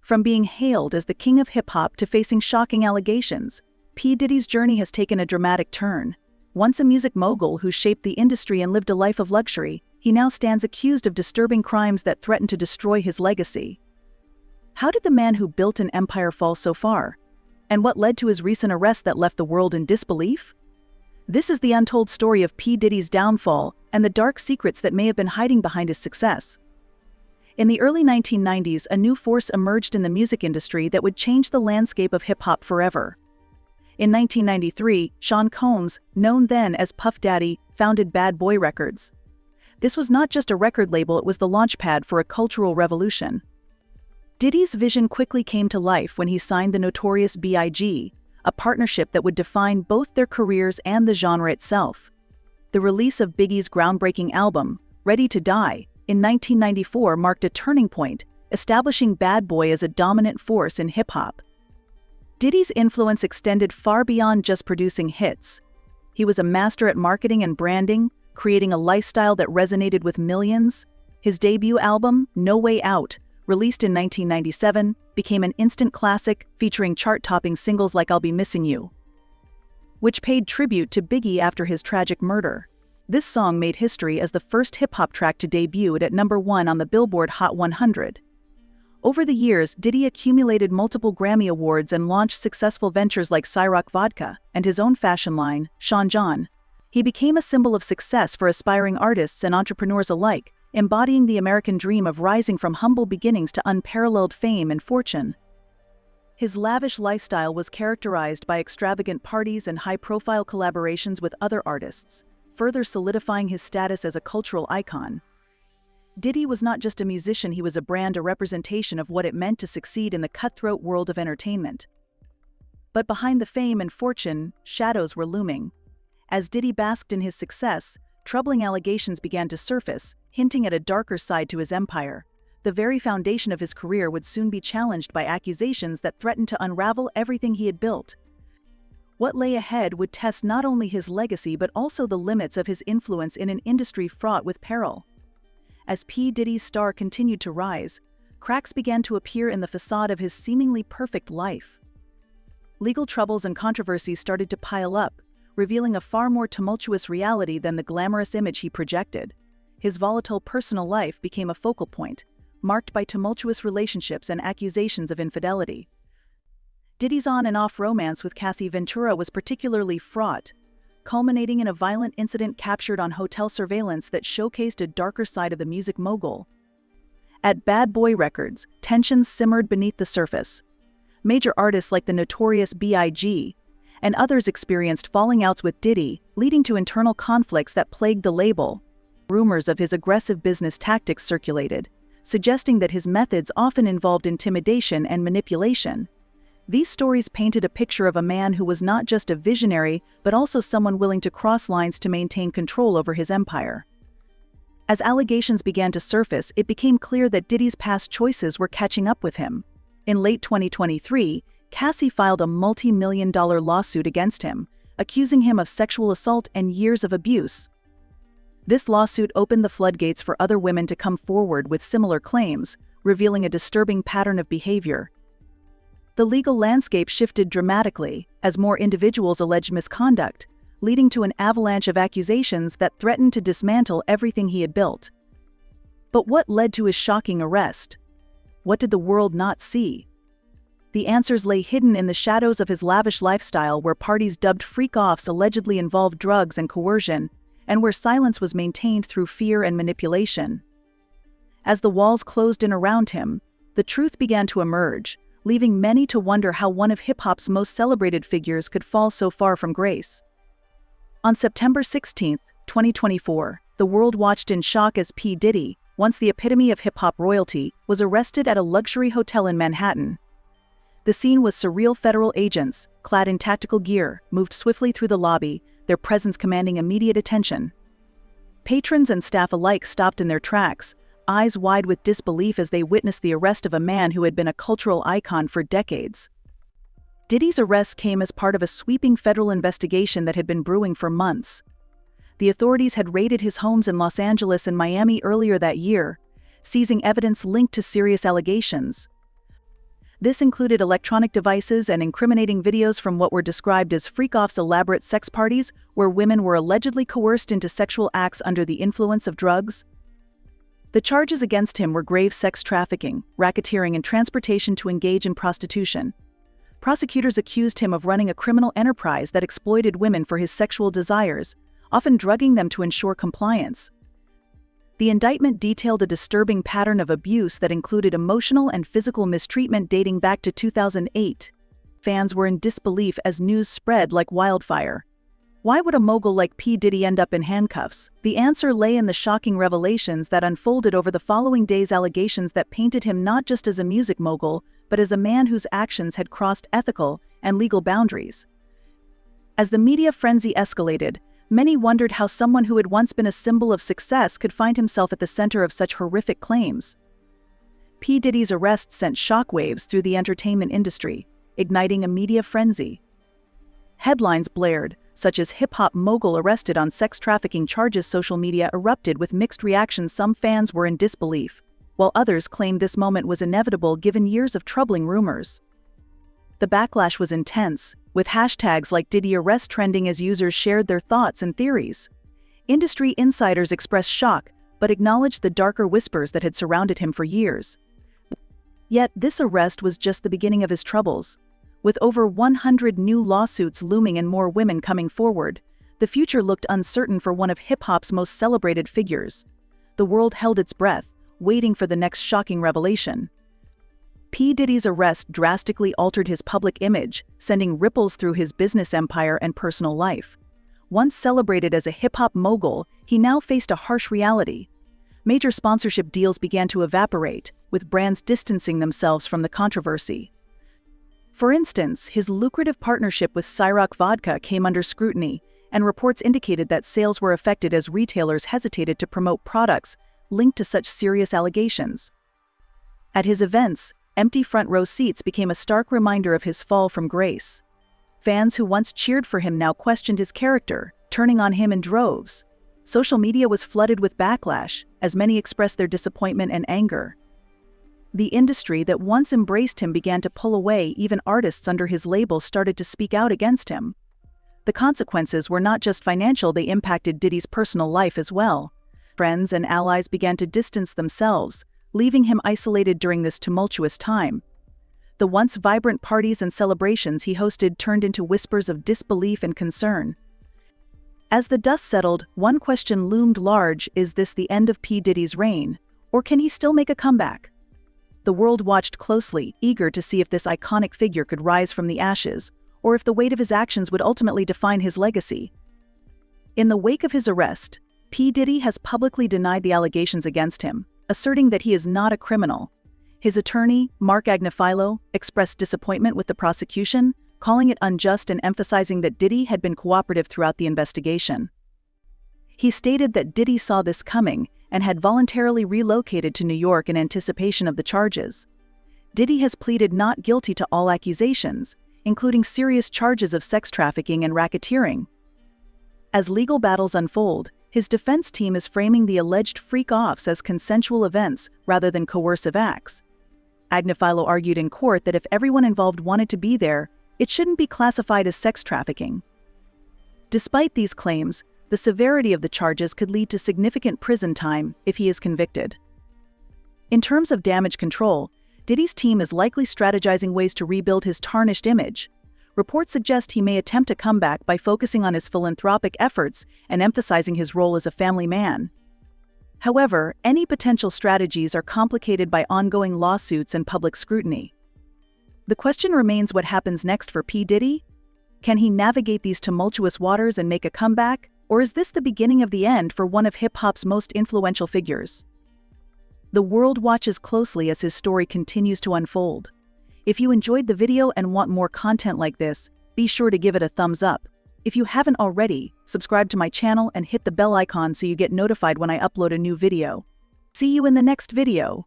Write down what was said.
From being hailed as the king of hip-hop to facing shocking allegations, P. Diddy's journey has taken a dramatic turn. Once a music mogul who shaped the industry and lived a life of luxury, he now stands accused of disturbing crimes that threaten to destroy his legacy. How did the man who built an empire fall so far? And what led to his recent arrest that left the world in disbelief? This is the untold story of P. Diddy's downfall and the dark secrets that may have been hiding behind his success. In the early 1990s, a new force emerged in the music industry that would change the landscape of hip-hop forever. In 1993, Sean Combs, known then as Puff Daddy, founded Bad Boy Records. This was not just a record label, it was the launchpad for a cultural revolution. Diddy's vision quickly came to life when he signed the notorious B.I.G., a partnership that would define both their careers and the genre itself. The release of Biggie's groundbreaking album, Ready to Die, in 1994 marked a turning point, establishing Bad Boy as a dominant force in hip-hop. Diddy's influence extended far beyond just producing hits. He was a master at marketing and branding, creating a lifestyle that resonated with millions. His debut album, No Way Out, released in 1997, became an instant classic, featuring chart-topping singles like I'll Be Missing You, which paid tribute to Biggie after his tragic murder. This song made history as the first hip-hop track to debut at #1 on the Billboard Hot 100. Over the years, Diddy accumulated multiple Grammy Awards and launched successful ventures like Ciroc Vodka and his own fashion line, Sean John. He became a symbol of success for aspiring artists and entrepreneurs alike, embodying the American dream of rising from humble beginnings to unparalleled fame and fortune. His lavish lifestyle was characterized by extravagant parties and high-profile collaborations with other artists, further solidifying his status as a cultural icon. Diddy was not just a musician, he was a brand, a representation of what it meant to succeed in the cutthroat world of entertainment. But behind the fame and fortune, shadows were looming. As Diddy basked in his success, troubling allegations began to surface, hinting at a darker side to his empire. The very foundation of his career would soon be challenged by accusations that threatened to unravel everything he had built. What lay ahead would test not only his legacy but also the limits of his influence in an industry fraught with peril. As P. Diddy's star continued to rise, cracks began to appear in the facade of his seemingly perfect life. Legal troubles and controversies started to pile up, revealing a far more tumultuous reality than the glamorous image he projected. His volatile personal life became a focal point, marked by tumultuous relationships and accusations of infidelity. Diddy's on and off romance with Cassie Ventura was particularly fraught, culminating in a violent incident captured on hotel surveillance that showcased a darker side of the music mogul. At Bad Boy Records, tensions simmered beneath the surface. Major artists like the notorious B.I.G. and others experienced falling outs with Diddy, leading to internal conflicts that plagued the label. Rumors of his aggressive business tactics circulated, suggesting that his methods often involved intimidation and manipulation. These stories painted a picture of a man who was not just a visionary, but also someone willing to cross lines to maintain control over his empire. As allegations began to surface, it became clear that Diddy's past choices were catching up with him. In late 2023, Cassie filed a multi-million-dollar lawsuit against him, accusing him of sexual assault and years of abuse. This lawsuit opened the floodgates for other women to come forward with similar claims, revealing a disturbing pattern of behavior. The legal landscape shifted dramatically as more individuals alleged misconduct, leading to an avalanche of accusations that threatened to dismantle everything he had built. But what led to his shocking arrest? What did the world not see? The answers lay hidden in the shadows of his lavish lifestyle, where parties dubbed freak-offs allegedly involved drugs and coercion, and where silence was maintained through fear and manipulation. As the walls closed in around him, the truth began to emerge, leaving many to wonder how one of hip-hop's most celebrated figures could fall so far from grace. On September 16, 2024, the world watched in shock as P. Diddy, once the epitome of hip-hop royalty, was arrested at a luxury hotel in Manhattan. The scene was surreal. Federal agents, clad in tactical gear, moved swiftly through the lobby, their presence commanding immediate attention. Patrons and staff alike stopped in their tracks, eyes wide with disbelief as they witnessed the arrest of a man who had been a cultural icon for decades. Diddy's arrest came as part of a sweeping federal investigation that had been brewing for months. The authorities had raided his homes in Los Angeles and Miami earlier that year, seizing evidence linked to serious allegations. This included electronic devices and incriminating videos from what were described as freak-offs, elaborate sex parties where women were allegedly coerced into sexual acts under the influence of drugs. The charges against him were grave sex trafficking, racketeering, and transportation to engage in prostitution. Prosecutors accused him of running a criminal enterprise that exploited women for his sexual desires, often drugging them to ensure compliance. The indictment detailed a disturbing pattern of abuse that included emotional and physical mistreatment dating back to 2008. Fans were in disbelief as news spread like wildfire. Why would a mogul like P. Diddy end up in handcuffs? The answer lay in the shocking revelations that unfolded over the following days, allegations that painted him not just as a music mogul, but as a man whose actions had crossed ethical and legal boundaries. As the media frenzy escalated, many wondered how someone who had once been a symbol of success could find himself at the center of such horrific claims. P. Diddy's arrest sent shockwaves through the entertainment industry, igniting a media frenzy. Headlines blared, such as "Hip-hop mogul arrested on sex trafficking charges." Social media erupted with mixed reactions. Some fans were in disbelief, while others claimed this moment was inevitable given years of troubling rumors. The backlash was intense, with hashtags like Diddy Arrest trending as users shared their thoughts and theories. Industry insiders expressed shock, but acknowledged the darker whispers that had surrounded him for years. Yet this arrest was just the beginning of his troubles. With over 100 new lawsuits looming and more women coming forward, the future looked uncertain for one of hip-hop's most celebrated figures. The world held its breath, waiting for the next shocking revelation. P. Diddy's arrest drastically altered his public image, sending ripples through his business empire and personal life. Once celebrated as a hip-hop mogul, he now faced a harsh reality. Major sponsorship deals began to evaporate, with brands distancing themselves from the controversy. For instance, his lucrative partnership with Ciroc Vodka came under scrutiny, and reports indicated that sales were affected as retailers hesitated to promote products linked to such serious allegations. At his events, empty front-row seats became a stark reminder of his fall from grace. Fans who once cheered for him now questioned his character, turning on him in droves. Social media was flooded with backlash, as many expressed their disappointment and anger. The industry that once embraced him began to pull away. Even artists under his label started to speak out against him. The consequences were not just financial, they impacted Diddy's personal life as well. Friends and allies began to distance themselves, leaving him isolated during this tumultuous time. The once vibrant parties and celebrations he hosted turned into whispers of disbelief and concern. As the dust settled, one question loomed large: is this the end of P. Diddy's reign, or can he still make a comeback? The world watched closely, eager to see if this iconic figure could rise from the ashes, or if the weight of his actions would ultimately define his legacy. In the wake of his arrest, P. Diddy has publicly denied the allegations against him, asserting that he is not a criminal. His attorney, Mark Agnifilo, expressed disappointment with the prosecution, calling it unjust and emphasizing that Diddy had been cooperative throughout the investigation. He stated that Diddy saw this coming and had voluntarily relocated to New York in anticipation of the charges. Diddy has pleaded not guilty to all accusations, including serious charges of sex trafficking and racketeering. As legal battles unfold, his defense team is framing the alleged freak-offs as consensual events rather than coercive acts. Agnifilo argued in court that if everyone involved wanted to be there, it shouldn't be classified as sex trafficking. Despite these claims, the severity of the charges could lead to significant prison time if he is convicted. In terms of damage control, Diddy's team is likely strategizing ways to rebuild his tarnished image. Reports suggest he may attempt a comeback by focusing on his philanthropic efforts and emphasizing his role as a family man. However, any potential strategies are complicated by ongoing lawsuits and public scrutiny. The question remains: what happens next for P. Diddy? Can he navigate these tumultuous waters and make a comeback? Or is this the beginning of the end for one of hip-hop's most influential figures? The world watches closely as his story continues to unfold. If you enjoyed the video and want more content like this, be sure to give it a thumbs up. If you haven't already, subscribe to my channel and hit the bell icon so you get notified when I upload a new video. See you in the next video.